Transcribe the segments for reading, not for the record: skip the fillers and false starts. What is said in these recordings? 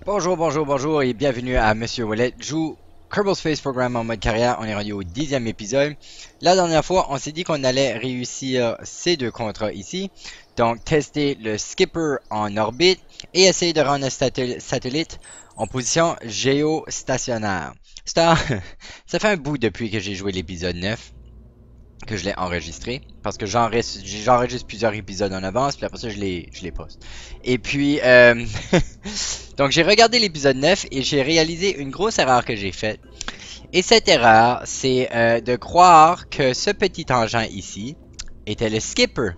Bonjour et bienvenue à Monsieur Wallet joue Kerbal Space Program en mode carrière. On est rendu au 10e épisode. La dernière fois, on s'est dit qu'on allait réussir ces deux contrats ici. Donc, tester le skipper en orbite et essayer de rendre le satellite en position géostationnaire. Ça fait un bout depuis que j'ai joué l'épisode 9. Que je l'ai enregistré parce que j'enregistre plusieurs épisodes en avance puis après ça je les poste. Et puis donc j'ai regardé l'épisode 9 et j'ai réalisé une grosse erreur que j'ai faite. Et cette erreur, c'est de croire que ce petit engin ici était le skipper.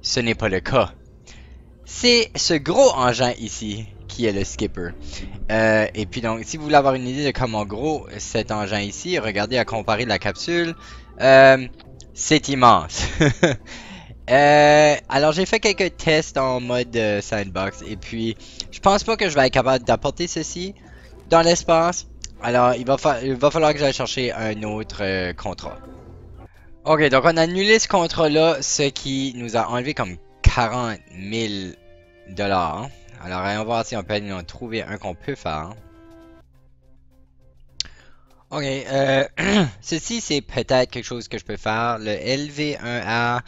Ce n'est pas le cas. C'est ce gros engin ici qui est le skipper. Et puis donc, si vous voulez avoir une idée de comment gros cet engin ici, regardez à comparer la capsule. C'est immense. Alors j'ai fait quelques tests en mode sandbox et puis je pense pas que je vais être capable d'apporter ceci dans l'espace. Alors il va falloir que j'aille chercher un autre contrat. Ok, donc on a annulé ce contrat là, ce qui nous a enlevé comme 40 000 $. Alors on va voir si on peut en trouver un qu'on peut faire. Ok, ceci c'est peut-être quelque chose que je peux faire. Le LV1A.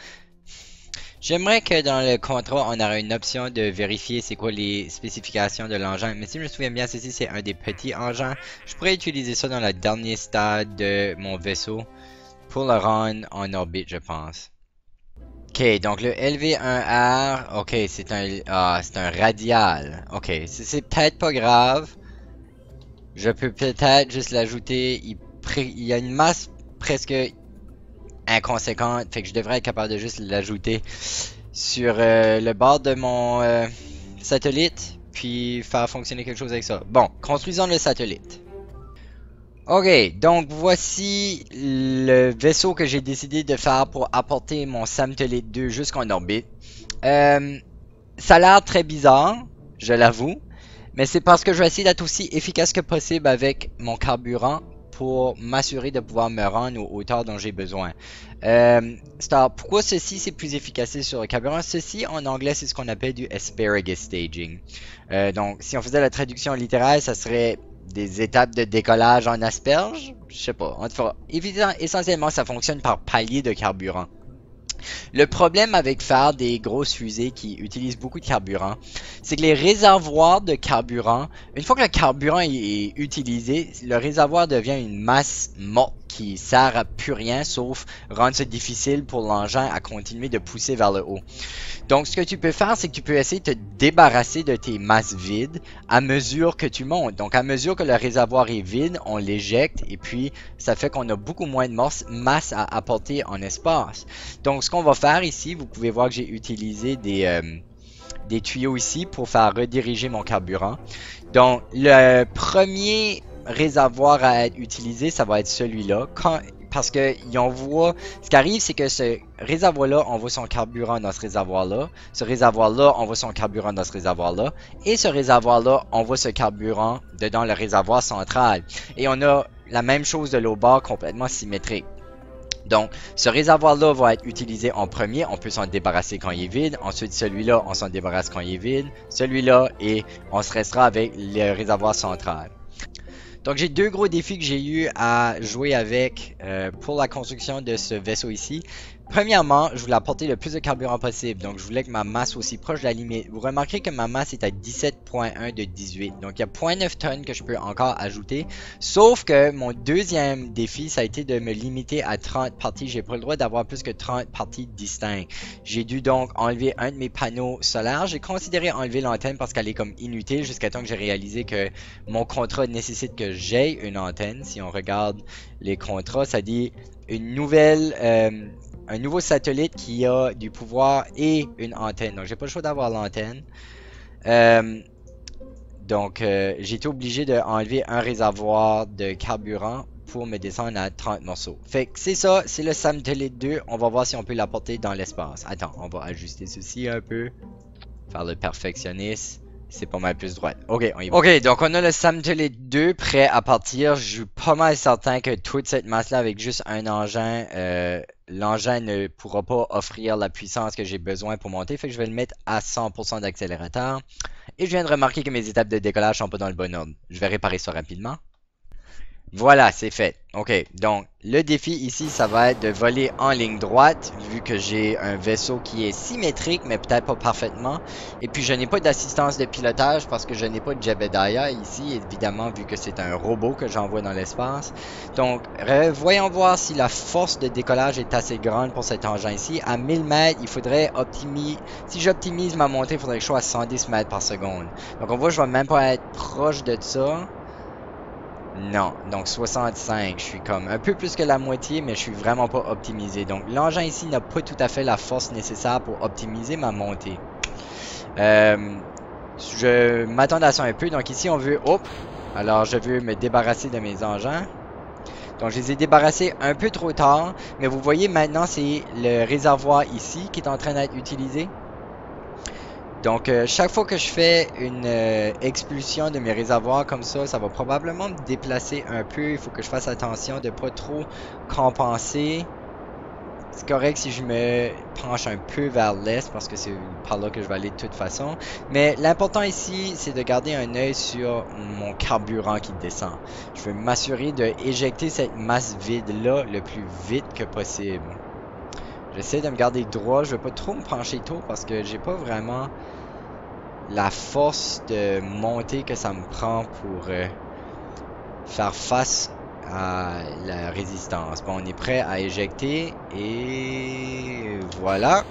J'aimerais que dans le contrat, on aurait une option de vérifier c'est quoi les spécifications de l'engin. Mais si je me souviens bien, ceci c'est un des petits engins. Je pourrais utiliser ça dans le dernier stade de mon vaisseau pour le rendre en orbite, je pense. Ok, donc le LV1R, ok, c'est un radial. Ok, c'est peut-être pas grave. Je peux peut-être juste l'ajouter. Il y a une masse presque inconséquente, fait que je devrais être capable de juste l'ajouter sur le bord de mon satellite, puis faire fonctionner quelque chose avec ça. Bon, construisons le satellite. Ok, donc voici le vaisseau que j'ai décidé de faire pour apporter mon Samtelite 2 jusqu'en orbite. Ça a l'air très bizarre, je l'avoue. Mais c'est parce que je vais essayer d'être aussi efficace que possible avec mon carburant pour m'assurer de pouvoir me rendre aux hauteurs dont j'ai besoin. Pourquoi ceci c'est plus efficace sur le carburant? Ceci en anglais c'est ce qu'on appelle du asparagus staging. Donc si on faisait la traduction littérale, ça serait des étapes de décollage en asperge. Je sais pas. Essentiellement ça fonctionne par palier de carburant. Le problème avec faire des grosses fusées qui utilisent beaucoup de carburant, c'est que les réservoirs de carburant, une fois que le carburant est utilisé, le réservoir devient une masse morte qui sert à plus rien sauf rendre ça difficile pour l'engin à continuer de pousser vers le haut. Donc ce que tu peux faire, c'est que tu peux essayer de te débarrasser de tes masses vides à mesure que tu montes. Donc à mesure que le réservoir est vide, on l'éjecte et puis ça fait qu'on a beaucoup moins de masse à apporter en espace. Donc ce qu'on va faire ici, vous pouvez voir que j'ai utilisé des tuyaux ici pour faire rediriger mon carburant. Donc le premier réservoir à être utilisé, ça va être celui-là. Parce que ce qui arrive, c'est que ce réservoir-là envoie son carburant dans ce réservoir-là. Ce réservoir-là envoie son carburant dans ce réservoir-là. Et ce réservoir-là envoie ce carburant dans le réservoir central. Et on a la même chose de l'autre bord, complètement symétrique. Donc, ce réservoir-là va être utilisé en premier. On peut s'en débarrasser quand il est vide. Ensuite, celui-là, on s'en débarrasse quand il est vide. Celui-là, et on se restera avec le réservoir central. Donc j'ai deux gros défis que j'ai eu à jouer avec pour la construction de ce vaisseau ici. Premièrement, je voulais apporter le plus de carburant possible, donc je voulais que ma masse aussi proche de la limite. Vous remarquerez que ma masse est à 17.1 de 18, donc il y a 0.9 tonnes que je peux encore ajouter. Sauf que mon deuxième défi, ça a été de me limiter à 30 parties. J'ai pas le droit d'avoir plus que 30 parties distinctes. J'ai dû donc enlever un de mes panneaux solaires. J'ai considéré enlever l'antenne parce qu'elle est comme inutile jusqu'à temps que j'ai réalisé que mon contrat nécessite que j'aie une antenne. Si on regarde les contrats, ça dit un nouveau satellite qui a du pouvoir et une antenne. Donc j'ai pas le choix d'avoir l'antenne. J'ai été obligé d'enlever un réservoir de carburant pour me descendre à 30 morceaux. Fait que c'est ça, c'est le Samtelite 2. On va voir si on peut l'apporter dans l'espace. Attends, on va ajuster ceci un peu. Faire le perfectionniste. C'est pas mal plus droit. Ok, on y va. Ok, donc on a le Samtelite 2 prêt à partir. Je suis pas mal certain que toute cette masse-là avec juste un engin l'engin ne pourra pas offrir la puissance que j'ai besoin pour monter. Fait que je vais le mettre à 100% d'accélérateur. Et je viens de remarquer que mes étapes de décollage sont pas dans le bon ordre. Je vais réparer ça rapidement. Voilà, c'est fait. OK, donc le défi ici, ça va être de voler en ligne droite, vu que j'ai un vaisseau qui est symétrique, mais peut-être pas parfaitement. Et puis je n'ai pas d'assistance de pilotage parce que je n'ai pas de Jebediah ici, évidemment, vu que c'est un robot que j'envoie dans l'espace. Donc, voyons voir si la force de décollage est assez grande pour cet engin ici. À 1000 mètres, il faudrait optimiser... Si j'optimise ma montée, il faudrait que je sois à 110 mètres par seconde. Donc on voit, je vais même pas être proche de ça. Non, donc 65, je suis comme un peu plus que la moitié, mais je suis vraiment pas optimisé. Donc l'engin ici n'a pas tout à fait la force nécessaire pour optimiser ma montée. Je m'attendais à ça un peu, donc ici on veut... Oh! Alors je veux me débarrasser de mes engins. Donc je les ai débarrassés un peu trop tard, mais vous voyez maintenant c'est le réservoir ici qui est en train d'être utilisé. Donc, chaque fois que je fais une expulsion de mes réservoirs comme ça va probablement me déplacer un peu. Il faut que je fasse attention de pas trop compenser. C'est correct si je me penche un peu vers l'est parce que c'est par là que je vais aller de toute façon. Mais l'important ici, c'est de garder un œil sur mon carburant qui descend. Je veux m'assurer de éjecter cette masse vide-là le plus vite que possible. J'essaie de me garder droit. Je veux pas trop me pencher tôt parce que j'ai pas vraiment la force de montée que ça me prend pour faire face à la résistance. Bon, on est prêt à éjecter et voilà.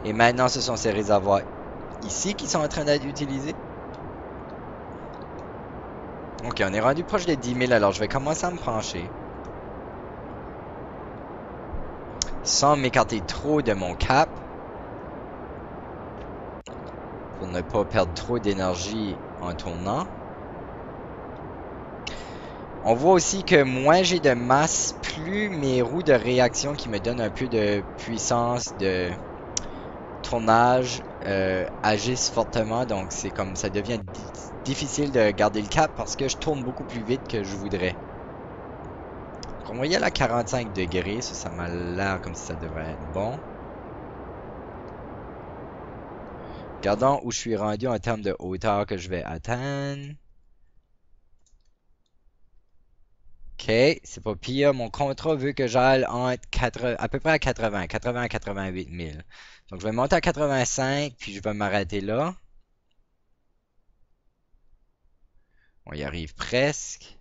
Et maintenant, ce sont ces réservoirs ici qui sont en train d'être utilisés. Ok, on est rendu proche de 10 000, alors je vais commencer à me pencher. Sans m'écarter trop de mon cap. Pour ne pas perdre trop d'énergie en tournant. On voit aussi que moins j'ai de masse, plus mes roues de réaction qui me donnent un peu de puissance de tournage agissent fortement. Donc c'est comme ça devient difficile de garder le cap parce que je tourne beaucoup plus vite que je voudrais. Donc on voyait là 45 degrés, ça m'a l'air comme si ça devrait être bon. Regardons où je suis rendu en termes de hauteur que je vais atteindre. Ok, c'est pas pire. Mon contrat veut que j'aille à peu près à 80 à 88 000. Donc je vais monter à 85, puis je vais m'arrêter là. On y arrive presque.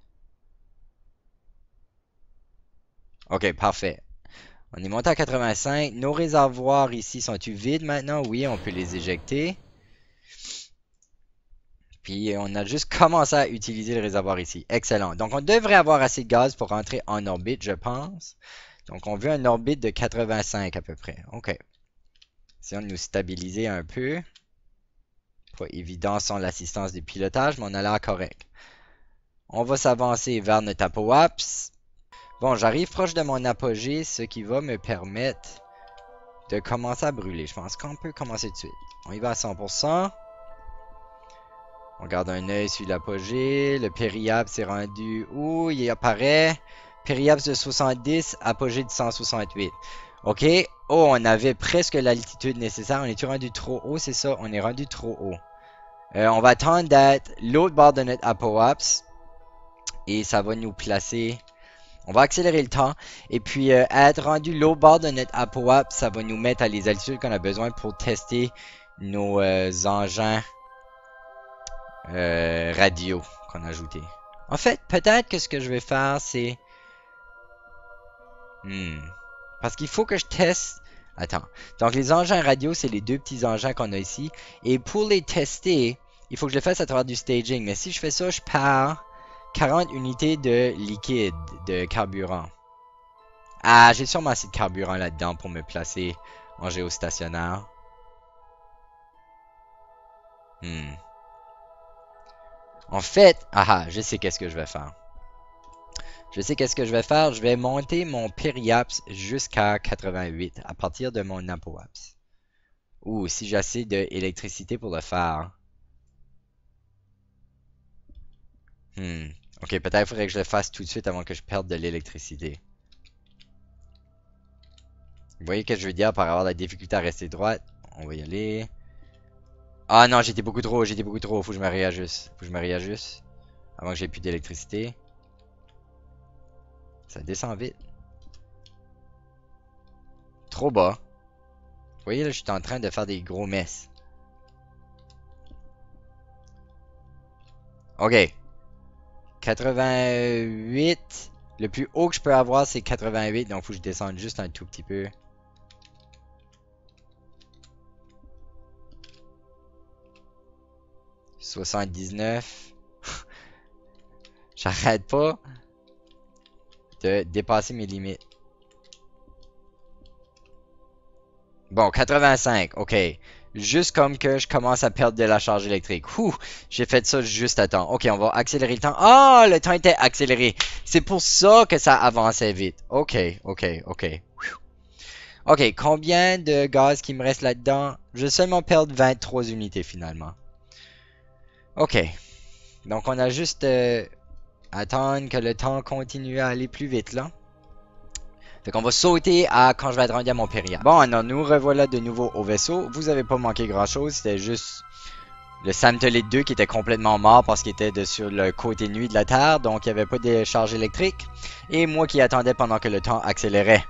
Ok, parfait. On est monté à 85. Nos réservoirs ici sont-ils vides maintenant? Oui, on peut les éjecter. Puis on a juste commencé à utiliser le réservoir ici. Excellent. Donc on devrait avoir assez de gaz pour rentrer en orbite, je pense. Donc on veut une orbite de 85 à peu près. OK. Essayons de nous stabiliser un peu. Pas évident sans l'assistance du pilotage, mais on a l'air correct. On va s'avancer vers notre apoapse. Bon, j'arrive proche de mon apogée, ce qui va me permettre de commencer à brûler. Je pense qu'on peut commencer tout de suite. On y va à 100%. On garde un œil sur l'apogée. Le périapse est rendu où? Il apparaît. Périapse de 70, apogée de 168. OK. Oh, on avait presque l'altitude nécessaire. On est-tu rendu trop haut? C'est ça, on est rendu trop haut. On va attendre d'être l'autre bord de notre apoapse. Et ça va nous placer... On va accélérer le temps. Et puis, être rendu l'autre bord de notre apoapse, ça va nous mettre à les altitudes qu'on a besoin pour tester nos engins radio qu'on a ajoutés. En fait, peut-être que ce que je vais faire, c'est... Parce qu'il faut que je teste... Attends. Donc, les engins radio, c'est les deux petits engins qu'on a ici. Et pour les tester, il faut que je le fasse à travers du staging. Mais si je fais ça, je pars 40 unités de liquide, de carburant. Ah, j'ai sûrement assez de carburant là-dedans pour me placer en géostationnaire. En fait, je sais qu'est-ce que je vais faire. Je sais qu'est-ce que je vais faire. Je vais monter mon périapse jusqu'à 88 à partir de mon apoapse. Ou si j'ai assez d'électricité pour le faire. Ok, peut-être faudrait que je le fasse tout de suite avant que je perde de l'électricité. Vous voyez ce que je veux dire par avoir la difficulté à rester droite? On va y aller. Ah non, j'étais beaucoup trop, j'étais beaucoup trop. Faut que je me réajuste. Faut que je me réajuste. Avant que j'ai plus d'électricité. Ça descend vite. Trop bas. Vous voyez là, je suis en train de faire des gros messes. Ok. 88. Le plus haut que je peux avoir, c'est 88. Donc, faut que je descende juste un tout petit peu. « 79. » J'arrête pas de dépasser mes limites. Bon, 85. Ok. Juste comme que je commence à perdre de la charge électrique. Ouh, j'ai fait ça juste à temps. Ok, on va accélérer le temps. Ah, le temps était accéléré. C'est pour ça que ça avançait vite. Ok, ok, ok. Ok, combien de gaz qui me reste là-dedans? Je vais seulement perdre 23 unités finalement. Ok. Donc on a juste attendre que le temps continue à aller plus vite là. Fait qu'on va sauter à quand je vais être rendu à mon péria. Bon, alors nous revoilà de nouveau au vaisseau. Vous avez pas manqué grand chose, c'était juste le Samtolite 2 qui était complètement mort parce qu'il était sur le côté nuit de la Terre, donc il n'y avait pas de charge électrique. Et moi qui attendais pendant que le temps accélérait.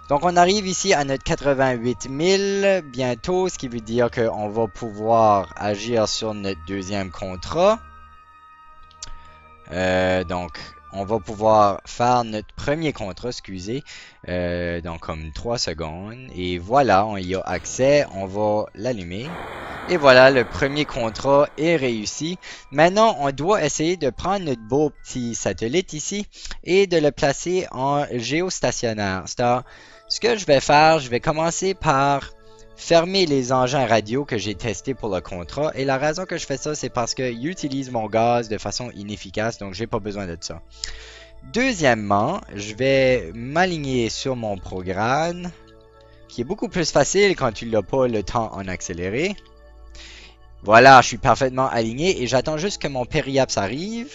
Donc on arrive ici à notre 88 000 bientôt, ce qui veut dire qu'on va pouvoir agir sur notre deuxième contrat. Donc on va pouvoir faire notre premier contrat, excusez, donc comme 3 secondes. Et voilà, on y a accès, on va l'allumer. Et voilà, le premier contrat est réussi. Maintenant, on doit essayer de prendre notre beau petit satellite ici et de le placer en géostationnaire. Ce que je vais faire, je vais commencer par fermer les engins radio que j'ai testés pour le contrat. Et la raison que je fais ça, c'est parce qu'ils utilisent mon gaz de façon inefficace, donc j'ai pas besoin de ça. Deuxièmement, je vais m'aligner sur mon programme, qui est beaucoup plus facile quand tu n'as pas le temps en accéléré. Voilà, je suis parfaitement aligné et j'attends juste que mon périapse arrive.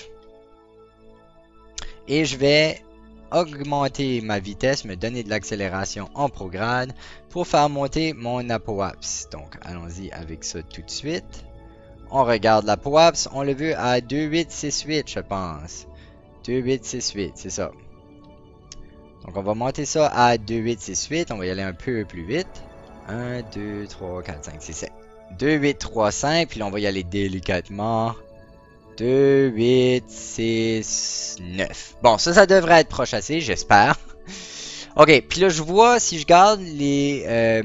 Et je vais augmenter ma vitesse, me donner de l'accélération en prograde pour faire monter mon apoapse. Donc, allons-y avec ça tout de suite. On regarde l'apoapse, on le veut à 2868, je pense. 2868, c'est ça. Donc, on va monter ça à 2868. On va y aller un peu plus vite. 1, 2, 3, 4, 5, 6, 7. 2835, puis là, on va y aller délicatement. 2, 8, 6, 9. Bon, ça devrait être proche assez, j'espère. Ok, puis là, je vois, si je garde les...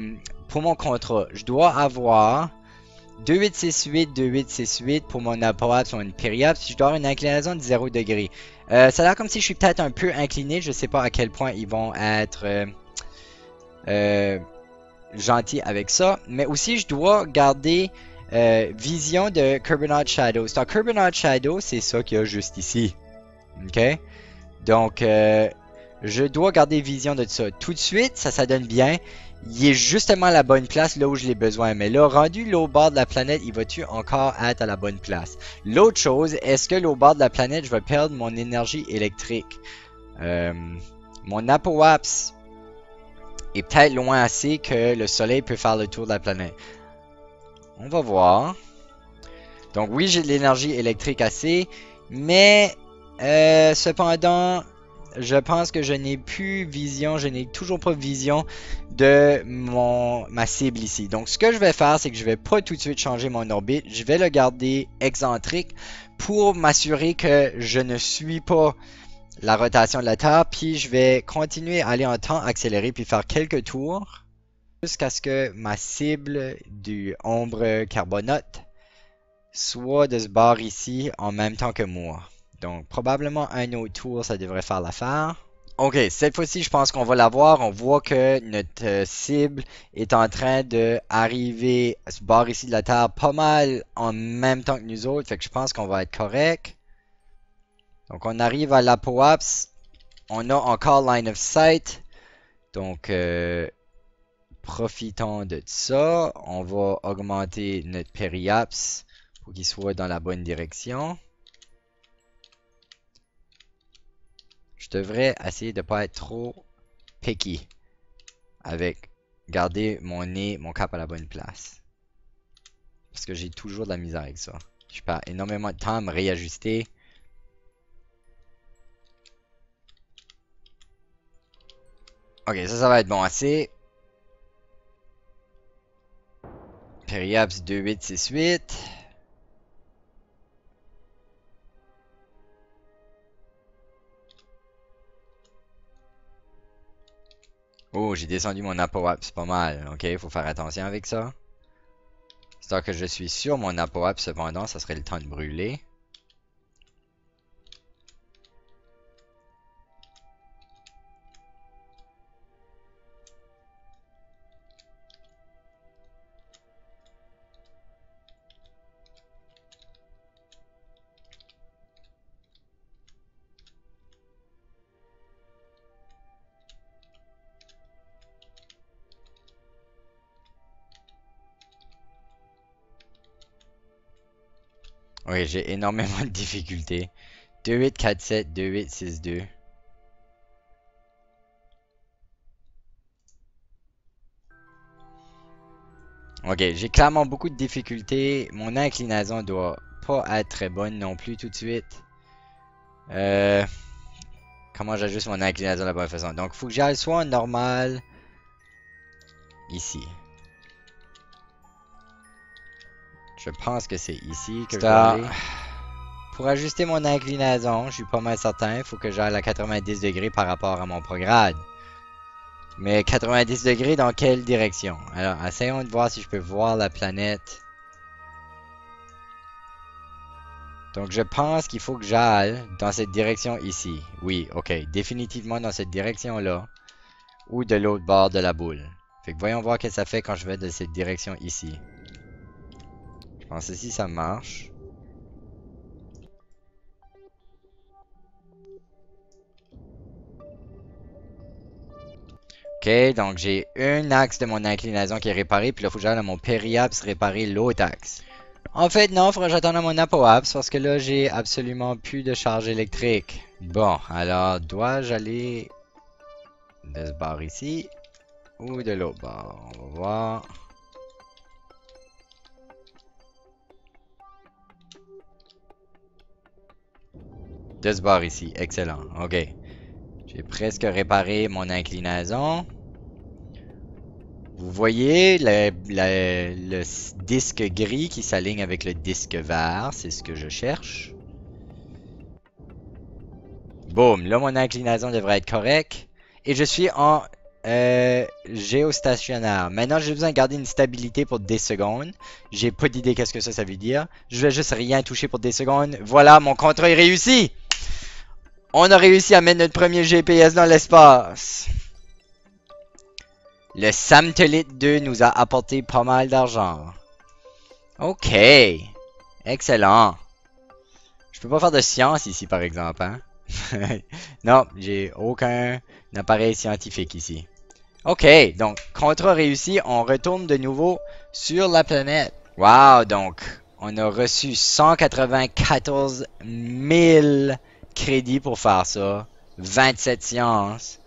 pour mon contrat, je dois avoir 2868, 2868 pour mon apoapse ou une périapse. Je dois avoir une inclinaison de 0 degré. Ça a l'air comme si je suis peut-être un peu incliné. Je sais pas à quel point ils vont être gentils avec ça. Mais aussi, je dois garder... vision de Kerbinaut Shadow. C'est un Kerbinaut Shadow, c'est ça qu'il y a juste ici. Ok? Donc, je dois garder vision de ça. Tout de suite, ça donne bien. Il est justement à la bonne place là où je l'ai besoin. Mais là, rendu là au bord de la planète, il va-tu encore être à la bonne place? L'autre chose, est-ce que là au bord de la planète, je vais perdre mon énergie électrique? Mon apoapse est peut-être loin assez que le soleil peut faire le tour de la planète. On va voir. Donc oui, j'ai de l'énergie électrique assez, mais cependant, je pense que je n'ai plus vision, je n'ai toujours pas vision de ma cible ici. Donc ce que je vais faire, c'est que je vais pas tout de suite changer mon orbite, je vais le garder excentrique pour m'assurer que je ne suis pas la rotation de la Terre, puis je vais continuer à aller en temps accéléré, puis faire quelques tours jusqu'à ce que ma cible du ombre carbonote soit de ce bord ici en même temps que moi. Donc probablement un autre tour, ça devrait faire l'affaire. Ok, cette fois-ci, je pense qu'on va l'avoir. On voit que notre cible est en train de arriver à ce bord ici de la Terre pas mal en même temps que nous autres. Fait que je pense qu'on va être correct. Donc on arrive à l'apoapse. On a encore line of sight. Donc profitons de ça. On va augmenter notre périapse pour qu'il soit dans la bonne direction. Je devrais essayer de ne pas être trop picky avec garder mon nez, mon cap à la bonne place. Parce que j'ai toujours de la misère avec ça. Je perds énormément de temps à me réajuster. Ok, ça va être bon assez. Periaps 2868. Oh, j'ai descendu mon apoaps pas mal. Ok, faut faire attention avec ça. C'est-à-dire que je suis sur mon apoaps cependant, ça serait le temps de brûler. Oui, j'ai énormément de difficultés. 2847, 2862. Ok, j'ai clairement beaucoup de difficultés. Mon inclinaison doit pas être très bonne non plus tout de suite. Comment j'ajuste mon inclinaison de la bonne façon? Donc, il faut que j'aille soit en normal, ici. Je pense que c'est ici que je dois aller. Pour ajuster mon inclinaison, je suis pas mal certain, il faut que j'aille à 90 degrés par rapport à mon prograde. Mais 90 degrés dans quelle direction? Alors, essayons de voir si je peux voir la planète. Donc, je pense qu'il faut que j'aille dans cette direction ici. Oui, ok, définitivement dans cette direction-là. Ou de l'autre bord de la boule. Fait que voyons voir ce que ça fait quand je vais de cette direction ici. Je pense que si ça marche. Ok, donc j'ai un axe de mon inclinaison qui est réparé, puis là, il faut que j'aille à mon périaps réparer l'autre axe. En fait, non, il faudra que j'attende à mon apoaps, parce que là, j'ai absolument plus de charge électrique. Bon, alors, dois-je aller de ce bord ici, ou de l'autre bord? On va voir. De ce bord ici, excellent, ok. J'ai presque réparé mon inclinaison. Vous voyez le disque gris qui s'aligne avec le disque vert, c'est ce que je cherche. Boum, là mon inclinaison devrait être correcte. Et je suis en géostationnaire. Maintenant j'ai besoin de garder une stabilité pour 10 secondes. J'ai pas d'idée qu'est-ce que ça veut dire. Je vais juste rien toucher pour 10 secondes. Voilà, mon contrat est réussi! On a réussi à mettre notre premier GPS dans l'espace. Le Samtelite 2 nous a apporté pas mal d'argent. Ok. Excellent. Je peux pas faire de science ici, par exemple, hein? Non, j'ai aucun appareil scientifique ici. Ok, donc, contrat réussi, on retourne de nouveau sur la planète. Wow, donc, on a reçu 194 000 crédits pour faire ça. 27 sciences.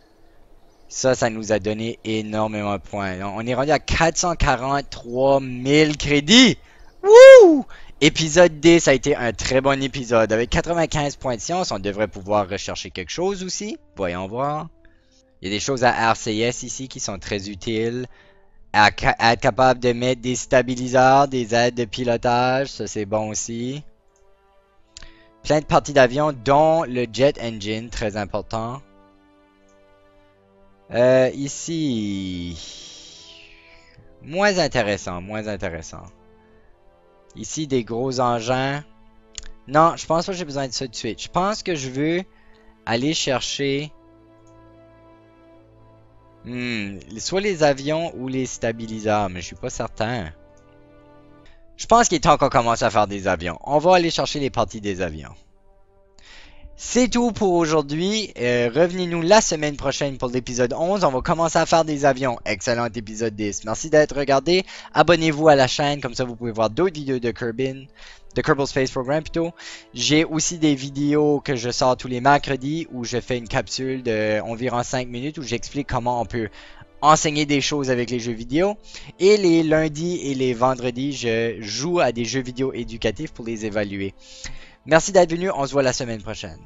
Ça nous a donné énormément de points. On est rendu à 443 000 crédits. Wouh! Épisode 10 ça a été un très bon épisode. Avec 95 points de science, on devrait pouvoir rechercher quelque chose aussi. Voyons voir. Il y a des choses à RCS ici qui sont très utiles. Être capable de mettre des stabiliseurs, des aides de pilotage, ça c'est bon aussi. Plein de parties d'avion, dont le jet engine, très important. Ici, moins intéressant, moins intéressant. Ici, des gros engins. Non, je pense pas que j'ai besoin de ça tout de suite. Je pense que je veux aller chercher soit les avions ou les stabiliseurs, mais je suis pas certain. Je pense qu'il est temps qu'on commence à faire des avions. On va aller chercher les parties des avions. C'est tout pour aujourd'hui. Revenez-nous la semaine prochaine pour l'épisode 11. On va commencer à faire des avions. Excellent épisode 10. Merci d'être regardé. Abonnez-vous à la chaîne. Comme ça, vous pouvez voir d'autres vidéos de Kerbin. De Kerbal Space Program plutôt. J'ai aussi des vidéos que je sors tous les mercredis où je fais une capsule de environ 5 minutes où j'explique comment on peut enseigner des choses avec les jeux vidéo. Et les lundis et les vendredis, je joue à des jeux vidéo éducatifs pour les évaluer. Merci d'être venu, on se voit la semaine prochaine.